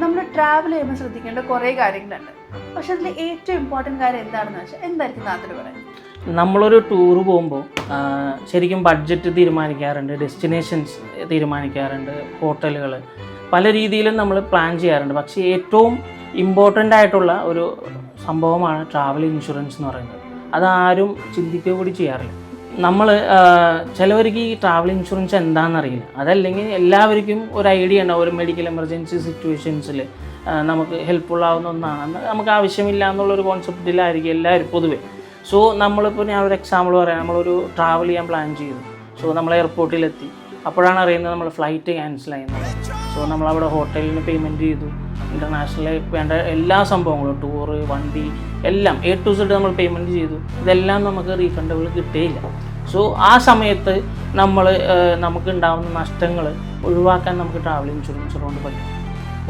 നമ്മൾ ട്രാവൽ ചെയ്യുമ്പോൾ ശ്രദ്ധിക്കേണ്ട കുറേ കാര്യങ്ങളുണ്ട്. പക്ഷെ അതിൽ ഏറ്റവും ഇമ്പോർട്ടൻറ്റ് കാര്യം എന്താണെന്ന് വെച്ചാൽ എന്തായിരിക്കും നാട്ടിൽ പറയാൻ? നമ്മളൊരു ടൂറ് പോകുമ്പോൾ ശരിക്കും ബഡ്ജറ്റ് തീരുമാനിക്കാറുണ്ട്, ഡെസ്റ്റിനേഷൻസ് തീരുമാനിക്കാറുണ്ട്, ഹോട്ടലുകൾ പല രീതിയിലും നമ്മൾ പ്ലാൻ ചെയ്യാറുണ്ട്. പക്ഷേ ഏറ്റവും ഇമ്പോർട്ടൻ്റ് ആയിട്ടുള്ള ഒരു സംഭവമാണ് ട്രാവൽ ഇൻഷുറൻസ് എന്ന് പറയുന്നത്. അതാരും ചിന്തിക്കുക കൂടി ചെയ്യാറില്ല. നമ്മൾ ചിലവർക്ക് ഈ ട്രാവൽ ഇൻഷുറൻസ് എന്താണെന്നറിയില്ല. അതല്ലെങ്കിൽ എല്ലാവർക്കും ഒരു ഐഡിയ ഉണ്ടാവും, ഒരു മെഡിക്കൽ എമർജൻസി സിറ്റുവേഷൻസിൽ നമുക്ക് ഹെൽപ്ഫുൾ ആവുന്ന ഒന്നാണ്, നമുക്ക് ആവശ്യമില്ല എന്നുള്ളൊരു കോൺസെപ്റ്റിലായിരിക്കും എല്ലാവരും പൊതുവെ. സോ നമ്മളിപ്പോൾ ഞാൻ ഒരു എക്സാമ്പിൾ പറയാം. നമ്മളൊരു ട്രാവൽ ചെയ്യാൻ പ്ലാൻ ചെയ്തു. സോ നമ്മൾ എയർപോർട്ടിലെത്തി. അപ്പോഴാണ് അറിയുന്നത് നമ്മൾ ഫ്ലൈറ്റ് ക്യാൻസൽ ചെയ്യുന്നത്. സോ നമ്മളവിടെ ഹോട്ടലിന് പേയ്മെൻറ്റ് ചെയ്തു, ഇൻ്റർനാഷണലായി വേണ്ട എല്ലാ സംഭവങ്ങളും, ടൂറ്, വണ്ടി, എല്ലാം A to Z നമ്മൾ പേയ്മെൻറ്റ് ചെയ്തു. ഇതെല്ലാം നമുക്ക് റീഫണ്ടബിൾ കിട്ടുകയില്ല. സോ ആ സമയത്ത് നമുക്ക് ഉണ്ടാകുന്ന നഷ്ടങ്ങൾ ഒഴിവാക്കാൻ നമുക്ക് ട്രാവൽ ഇൻഷുറൻസ് കൊണ്ട് പറ്റും.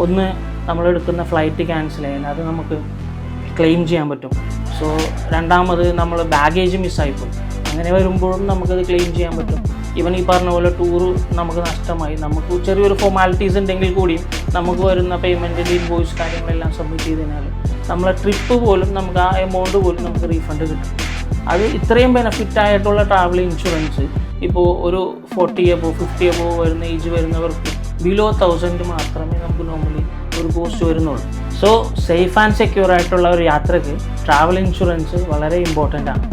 ഒന്ന്, നമ്മളെടുക്കുന്ന ഫ്ലൈറ്റ് ക്യാൻസൽ ചെയ്യാൻ അത് നമുക്ക് ക്ലെയിം ചെയ്യാൻ പറ്റും. സോ രണ്ടാമത് നമ്മൾ ബാഗേജ് മിസ്സായിപ്പോയി, അങ്ങനെ വരുമ്പോഴും നമുക്കത് ക്ലെയിം ചെയ്യാൻ പറ്റും. ഈവൻ ഈ പറഞ്ഞ പോലെ ടൂറ് നമുക്ക് നഷ്ടമായി, നമുക്ക് ചെറിയൊരു ഫോർമാലിറ്റീസ് ഉണ്ടെങ്കിൽ കൂടിയും നമുക്ക് വരുന്ന പേയ്മെൻറ്റിൻ്റെ ഇൻവോയ്സ് കാര്യങ്ങളെല്ലാം സബ്മിറ്റ് ചെയ്തതിനാൽ നമ്മളെ ട്രിപ്പ് പോലും നമുക്ക് ആ എമൗണ്ട് പോലും നമുക്ക് റീഫണ്ട് കിട്ടും. അത് ഇത്രയും ബെനഫിറ്റ് ആയിട്ടുള്ള ട്രാവൽ ഇൻഷുറൻസ് ഇപ്പോൾ ഒരു 40 above 50 above വരുന്ന ഏജ് വരുന്നവർക്ക് ബിലോ 1000 മാത്രമേ നമുക്ക് നോർമലി ഒരു കോസ്റ്റ് വരുന്നുള്ളൂ. സോ സേഫ് ആൻഡ് സെക്യൂർ ആയിട്ടുള്ള ഒരു യാത്രയ്ക്ക് ട്രാവൽ ഇൻഷുറൻസ് വളരെ ഇമ്പോർട്ടൻ്റ് ആണ്.